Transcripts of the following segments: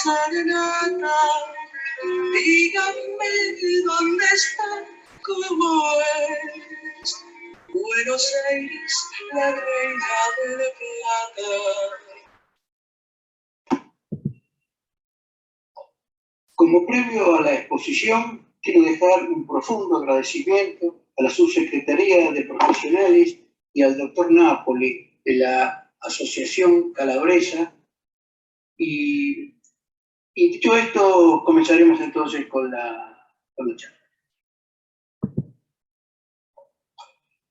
serenata. Díganme dónde está, cómo es. Buenos Aires, la reina de plata. Como previo a la exposición, quiero dejar un profundo agradecimiento a la Subsecretaría de Profesionales y al doctor Napoli de la Asociación Calabresa. Y dicho esto, comenzaremos entonces con la charla.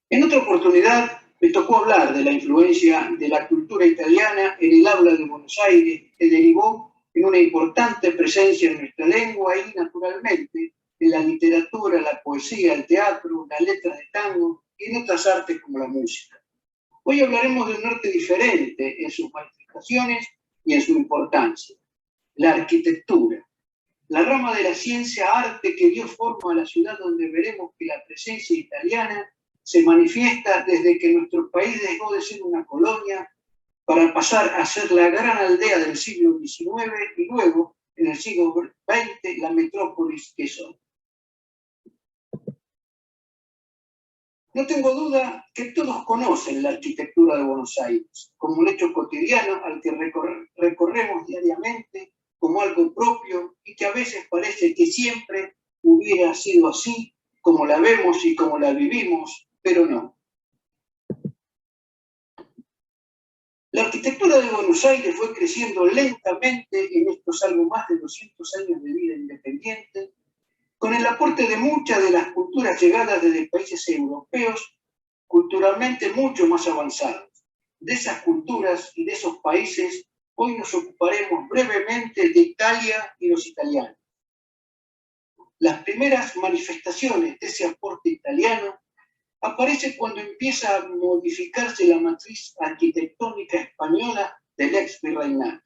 En otra oportunidad me tocó hablar de la influencia de la cultura italiana en el habla de Buenos Aires, que derivó en una importante presencia en nuestra lengua y, naturalmente, en la literatura, la poesía, el teatro, las letras de tango y en otras artes como la música. Hoy hablaremos de un arte diferente en sus manifestaciones y en su importancia: la arquitectura, la rama de la ciencia-arte que dio forma a la ciudad, donde veremos que la presencia italiana se manifiesta desde que nuestro país dejó de ser una colonia para pasar a ser la gran aldea del siglo XIX y luego, en el siglo XX, la metrópolis que es hoy. No tengo duda que todos conocen la arquitectura de Buenos Aires como un hecho cotidiano al que recorremos diariamente como algo propio y que a veces parece que siempre hubiera sido así, como la vemos y como la vivimos, pero no. La arquitectura de Buenos Aires fue creciendo lentamente en estos algo más de 200 años de vida independiente, con el aporte de muchas de las culturas llegadas desde países europeos culturalmente mucho más avanzados. De esas culturas y de esos países, hoy nos ocuparemos brevemente de Italia y los italianos. Las primeras manifestaciones de ese aporte italiano aparecen cuando empieza a modificarse la matriz arquitectónica española del ex virreinato.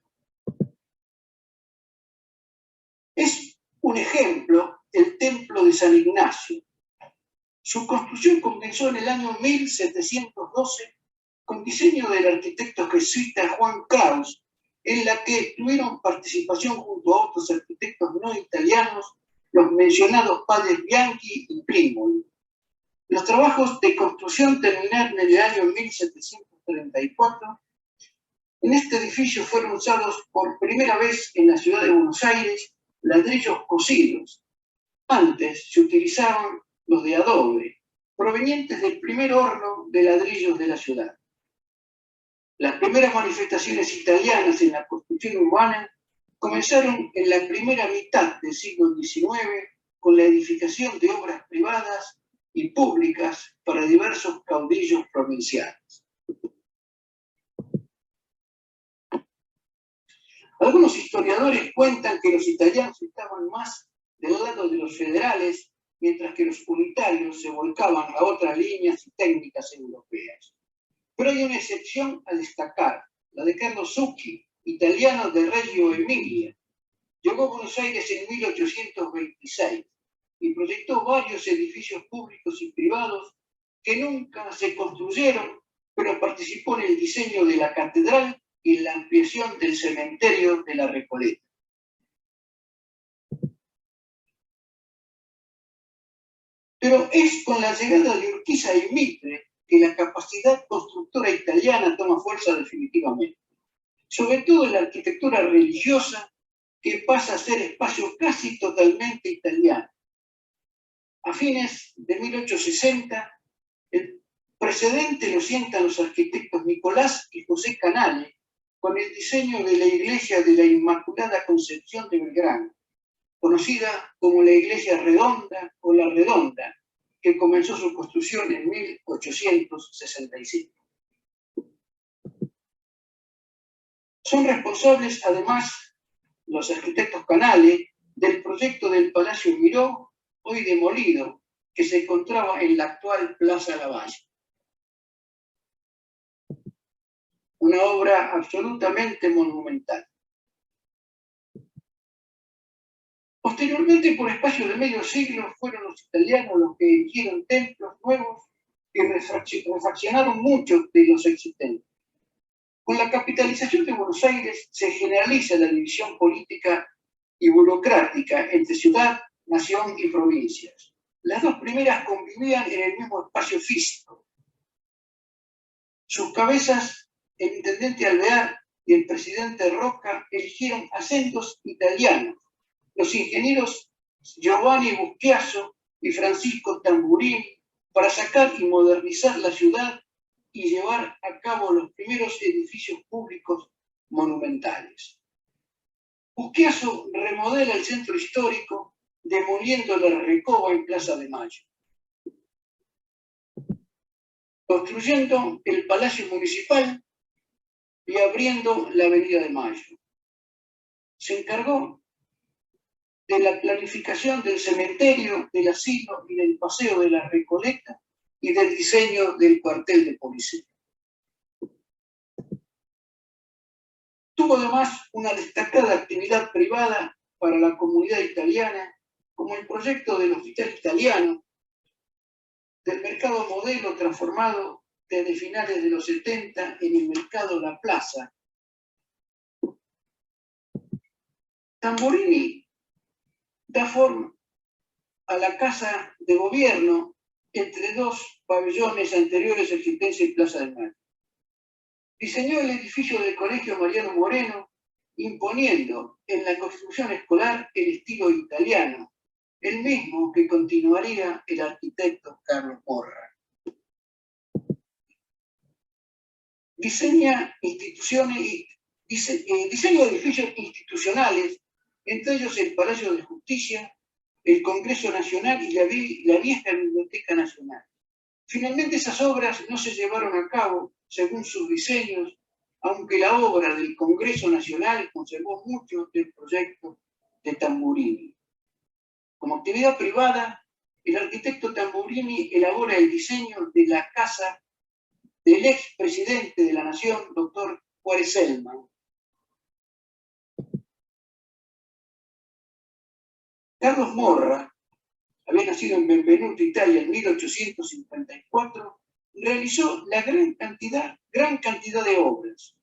Es un ejemplo el templo de San Ignacio. Su construcción comenzó en el año 1712 con diseño del arquitecto jesuita Juan Claus, en la que tuvieron participación junto a otros arquitectos no italianos, los mencionados padres Bianchi y Primoli. Los trabajos de construcción terminaron en el año 1734. En este edificio fueron usados por primera vez en la ciudad de Buenos Aires ladrillos cocidos. Antes se utilizaban los de adobe, provenientes del primer horno de ladrillos de la ciudad. Las primeras manifestaciones italianas en la construcción urbana comenzaron en la primera mitad del siglo XIX con la edificación de obras privadas y públicas para diversos caudillos provinciales. Algunos historiadores cuentan que los italianos estaban más del lado de los federales, mientras que los unitarios se volcaban a otras líneas y técnicas europeas. Pero hay una excepción a destacar, la de Carlo Zucchi, italiano de Reggio Emilia. Llegó a Buenos Aires en 1826 y proyectó varios edificios públicos y privados que nunca se construyeron, pero participó en el diseño de la catedral y en la ampliación del cementerio de la Recoleta. Pero es con la llegada de Urquiza y Mitre que la capacidad constructora italiana toma fuerza definitivamente, sobre todo en la arquitectura religiosa, que pasa a ser espacio casi totalmente italiano. A fines de 1860, el precedente lo sientan los arquitectos Nicolás y José Canale con el diseño de la iglesia de la Inmaculada Concepción de Belgrano, conocida como la Iglesia Redonda o La Redonda, que comenzó su construcción en 1865. Son responsables, además, los arquitectos Canale, del proyecto del Palacio Miró, hoy demolido, que se encontraba en la actual Plaza Lavalle. Una obra absolutamente monumental. Posteriormente, por espacio de medio siglo, fueron los italianos los que erigieron templos nuevos y refaccionaron muchos de los existentes. Con la capitalización de Buenos Aires se generaliza la división política y burocrática entre ciudad, nación y provincias. Las dos primeras convivían en el mismo espacio físico. Sus cabezas, el intendente Alvear y el presidente Roca, eligieron acentos italianos. Los ingenieros Giovanni Buschiaso y Francisco Tamburini para sacar y modernizar la ciudad y llevar a cabo los primeros edificios públicos monumentales. Buschiaso remodela el centro histórico demoliendo la Recoba en Plaza de Mayo, construyendo el Palacio Municipal y abriendo la Avenida de Mayo. Se encargó de la planificación del cementerio, del asilo y del paseo de la Recoleta y del diseño del cuartel de policía. Tuvo además una destacada actividad privada para la comunidad italiana, como el proyecto del Hospital Italiano, del mercado modelo transformado desde finales de los 70 en el mercado La Plaza. Tamburini da forma a la Casa de Gobierno entre dos pabellones anteriores existencia en Plaza de Mayo. Diseñó el edificio del Colegio Mariano Moreno, imponiendo en la construcción escolar el estilo italiano, el mismo que continuaría el arquitecto Carlos Morra. Diseña edificios institucionales, entre ellos el Palacio de Justicia, el Congreso Nacional y la vieja Biblioteca Nacional. Finalmente esas obras no se llevaron a cabo según sus diseños, aunque la obra del Congreso Nacional conservó mucho del proyecto de Tamburini. Como actividad privada, el arquitecto Tamburini elabora el diseño de la casa del expresidente de la Nación, doctor Juárez Celman. Carlos Morra, había nacido en Benvenuto, Italia, en 1854, realizó la gran cantidad de obras.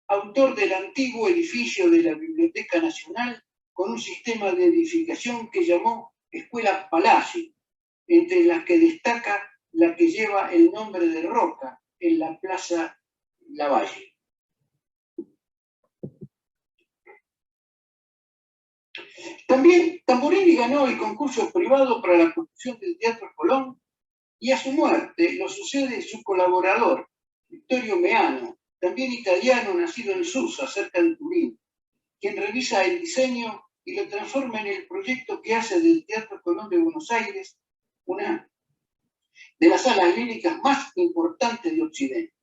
Autor del antiguo edificio de la Biblioteca Nacional, con un sistema de edificación que llamó Escuela Palacio, entre las que destaca la que lleva el nombre de Roca, en la Plaza Lavalle. También Tamburini ganó el concurso privado para la construcción del Teatro Colón y a su muerte lo sucede su colaborador, Vittorio Meano, también italiano nacido en Susa, cerca de Turín, quien revisa el diseño y lo transforma en el proyecto que hace del Teatro Colón de Buenos Aires una de las salas líricas más importantes de Occidente.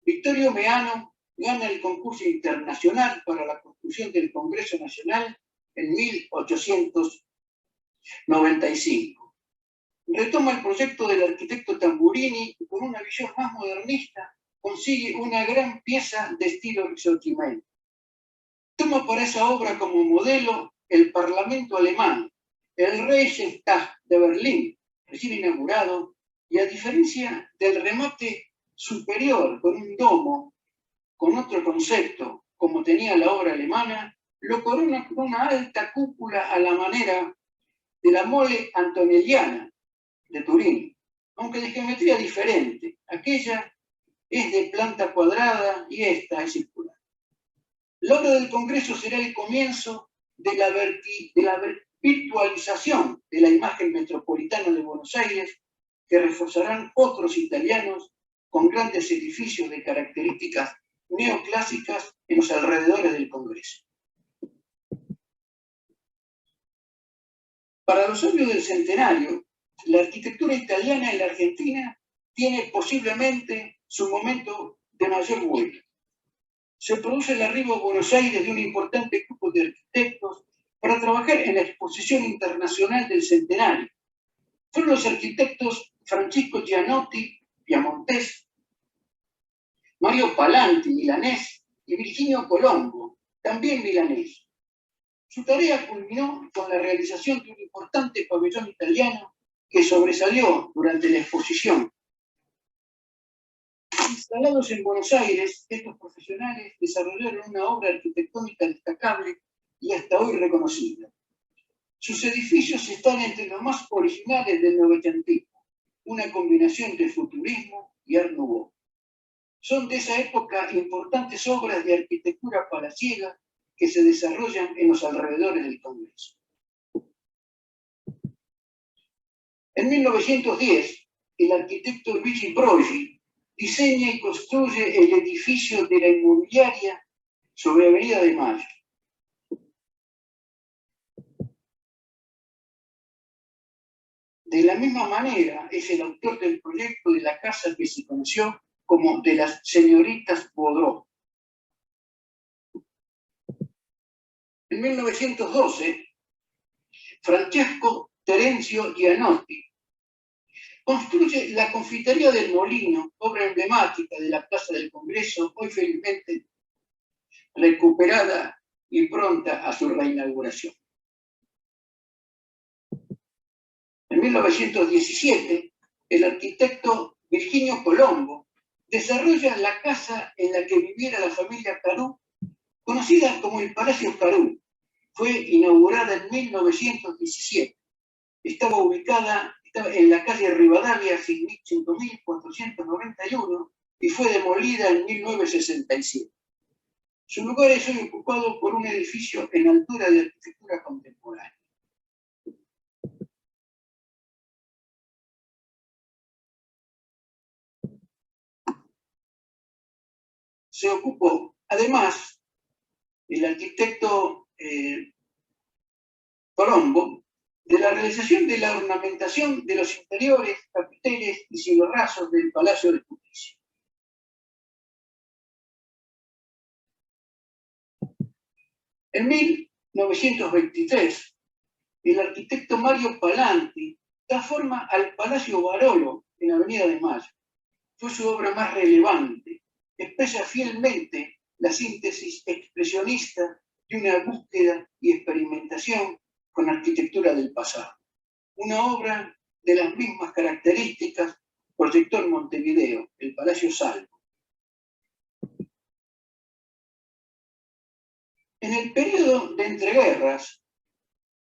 Vittorio Meano gana el concurso internacional para la construcción del Congreso Nacional en 1895. Retoma el proyecto del arquitecto Tamburini y con una visión más modernista consigue una gran pieza de estilo risorgimento. Toma para esa obra como modelo el Parlamento alemán, el Reichstag de Berlín, recién inaugurado, y a diferencia del remate superior con un domo, con otro concepto, como tenía la obra alemana, lo corona con una alta cúpula a la manera de la Mole Antonelliana de Turín, aunque de geometría diferente. Aquella es de planta cuadrada y esta es circular. La obra del Congreso será el comienzo de la virtualización de la imagen metropolitana de Buenos Aires, que reforzarán otros italianos con grandes edificios de características neoclásicas en los alrededores del Congreso. Para los años del centenario, la arquitectura italiana en la Argentina tiene posiblemente su momento de mayor vuelo. Se produce el arribo a Buenos Aires de un importante grupo de arquitectos para trabajar en la Exposición Internacional del Centenario. Fueron los arquitectos Francisco Gianotti, piamontés, Mario Palanti, milanés, y Virginio Colombo, también milanés. Su tarea culminó con la realización de un importante pabellón italiano que sobresalió durante la exposición. Instalados en Buenos Aires, estos profesionales desarrollaron una obra arquitectónica destacable y hasta hoy reconocida. Sus edificios están entre los más originales del novecentismo, una combinación de futurismo y Art Nouveau. Son de esa época importantes obras de arquitectura palaciega que se desarrollan en los alrededores del Congreso. En 1910, el arquitecto Luigi Brogi diseña y construye el edificio de la inmobiliaria sobre Avenida de Mayo. De la misma manera, es el autor del proyecto de la casa que se conoció como de las señoritas Baudot. En 1912, Francesco Terenzio Gianotti construye la Confitería del Molino, obra emblemática de la Plaza del Congreso, hoy felizmente recuperada y pronta a su reinauguración. En 1917, el arquitecto Virginio Colombo desarrolla la casa en la que viviera la familia Carú, conocida como el Palacio Carú. Fue inaugurada en 1917. Estaba ubicada en la calle Rivadavia 5491 y fue demolida en 1967. Su lugar es hoy ocupado por un edificio en altura de arquitectura contemporánea. Se ocupó, además, el arquitecto Colombo, de la realización de la ornamentación de los interiores, capiteles y cielorrasos del Palacio de Justicia. En 1923, el arquitecto Mario Palanti da forma al Palacio Barolo en Avenida de Mayo. Fue su obra más relevante. Expresa fielmente la síntesis expresionista de una búsqueda y experimentación con arquitectura del pasado. Una obra de las mismas características proyectó en Montevideo, el Palacio Salvo. En el periodo de entreguerras,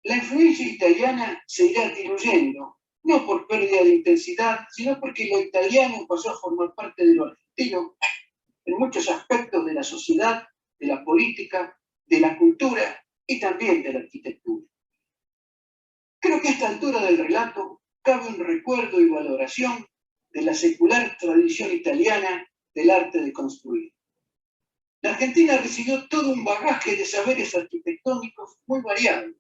la influencia italiana se irá diluyendo, no por pérdida de intensidad, sino porque lo italiano pasó a formar parte de lo argentino en muchos aspectos de la sociedad, de la política, de la cultura y también de la arquitectura. Creo que a esta altura del relato cabe un recuerdo y valoración de la secular tradición italiana del arte de construir. La Argentina recibió todo un bagaje de saberes arquitectónicos muy variados.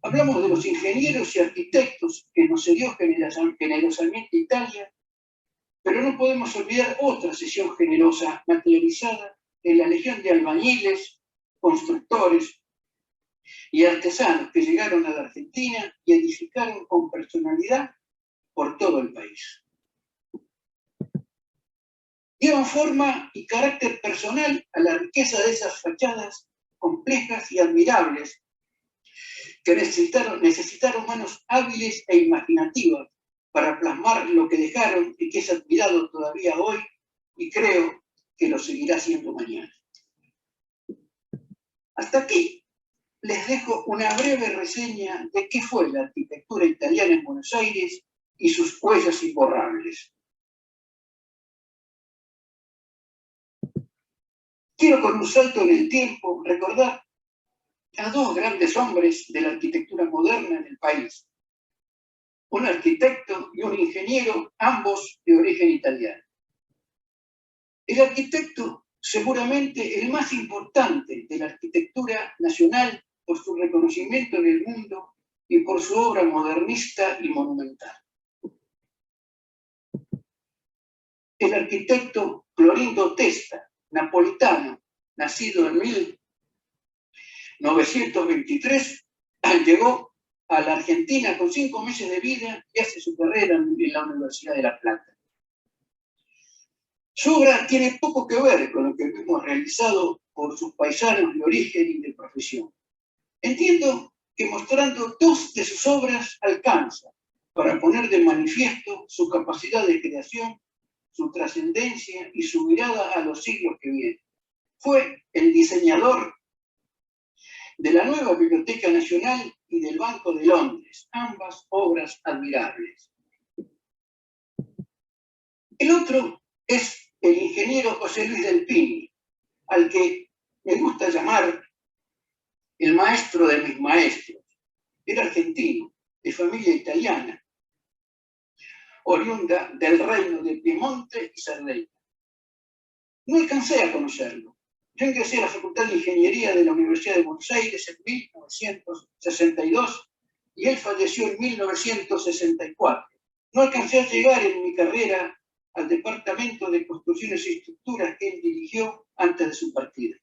Hablamos de los ingenieros y arquitectos que nos cedió generosamente Italia, pero no podemos olvidar otra cesión generosa materializada en la legión de albañiles, constructores y artesanos que llegaron a la Argentina y edificaron con personalidad por todo el país. Dieron forma y carácter personal a la riqueza de esas fachadas complejas y admirables que necesitaron manos hábiles e imaginativas para plasmar lo que dejaron y que es admirado todavía hoy y creo que lo seguirá siendo mañana. Hasta aquí les dejo una breve reseña de qué fue la arquitectura italiana en Buenos Aires y sus huellas imborrables. Quiero con un salto en el tiempo recordar a dos grandes hombres de la arquitectura moderna en el país. Un arquitecto y un ingeniero, ambos de origen italiano. El arquitecto, seguramente el más importante de la arquitectura nacional por su reconocimiento en el mundo y por su obra modernista y monumental. El arquitecto Clorindo Testa, napolitano, nacido en 1923, llegó a la Argentina con 5 meses de vida y hace su carrera en la Universidad de La Plata. Su obra tiene poco que ver con lo que hemos realizado por sus paisanos de origen y de profesión. Entiendo que mostrando 2 de sus obras alcanza para poner de manifiesto su capacidad de creación, su trascendencia y su mirada a los siglos que vienen. Fue el diseñador de la nueva Biblioteca Nacional y del Banco de Londres, ambas obras admirables. El otro es el ingeniero José Luis del Pini, al que me gusta llamar el maestro de mis maestros. Era argentino, de familia italiana, oriunda del reino de Piemonte y Cerdeña. No alcancé a conocerlo. Yo ingresé a la Facultad de Ingeniería de la Universidad de Buenos Aires en 1962 y él falleció en 1964. No alcancé a llegar en mi carrera al Departamento de Construcciones y Estructuras que él dirigió antes de su partida.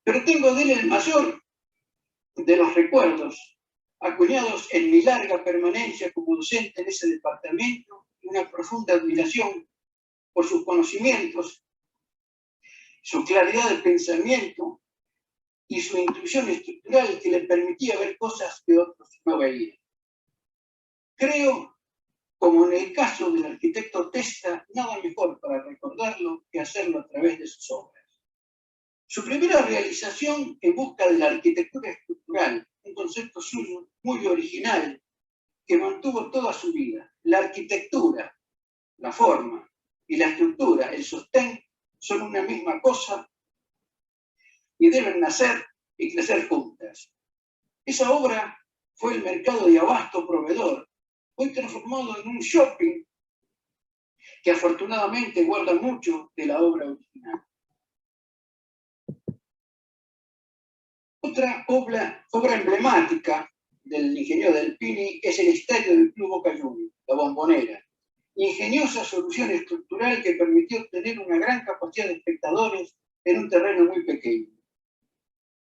Pero tengo de él el mayor de los recuerdos, acuñados en mi larga permanencia como docente en ese departamento, y una profunda admiración por sus conocimientos, su claridad de pensamiento y su intuición estructural que le permitía ver cosas que otros no veían. Creo, como en el caso del arquitecto Testa, nada mejor para recordarlo que hacerlo a través de sus obras. Su primera realización en busca de la arquitectura estructural, un concepto suyo muy original que mantuvo toda su vida. La arquitectura, la forma y la estructura, el sostén, son una misma cosa y deben nacer y crecer juntas. Esa obra fue el mercado de abasto proveedor, hoy transformado en un shopping que afortunadamente guarda mucho de la obra original. Otra obra emblemática del ingeniero del Pini es el estadio del Club Boca Juniors, la Bombonera. Ingeniosa solución estructural que permitió obtener una gran capacidad de espectadores en un terreno muy pequeño.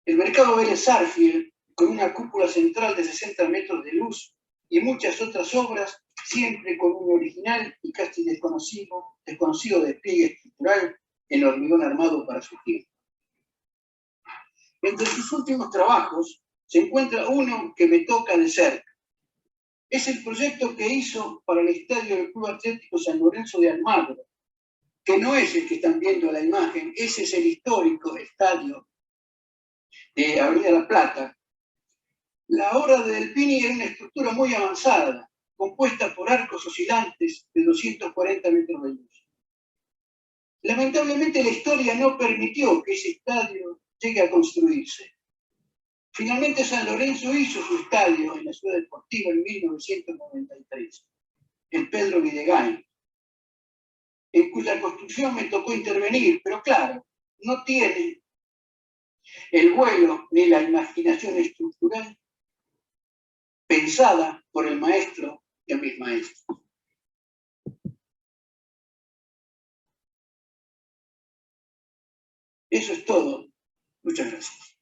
El mercado Vélez Sarsfield, con una cúpula central de 60 metros de luz y muchas otras obras, siempre con un original y casi desconocido despliegue estructural en hormigón armado para su tiempo. Entre sus últimos trabajos se encuentra uno que me toca de cerca. Es el proyecto que hizo para el estadio del Club Atlético San Lorenzo de Almagro, que no es el que están viendo en la imagen, ese es el histórico estadio de Avenida La Plata. La obra de Del Pini era una estructura muy avanzada, compuesta por arcos oscilantes de 240 metros de luz. Lamentablemente la historia no permitió que ese estadio llegue a construirse. Finalmente San Lorenzo hizo su estadio en la Ciudad Deportiva en 1993, el Pedro Videgain, en cuya construcción me tocó intervenir, pero claro, no tiene el vuelo ni la imaginación estructural pensada por el maestro de mis maestros. Eso es todo. Muchas gracias.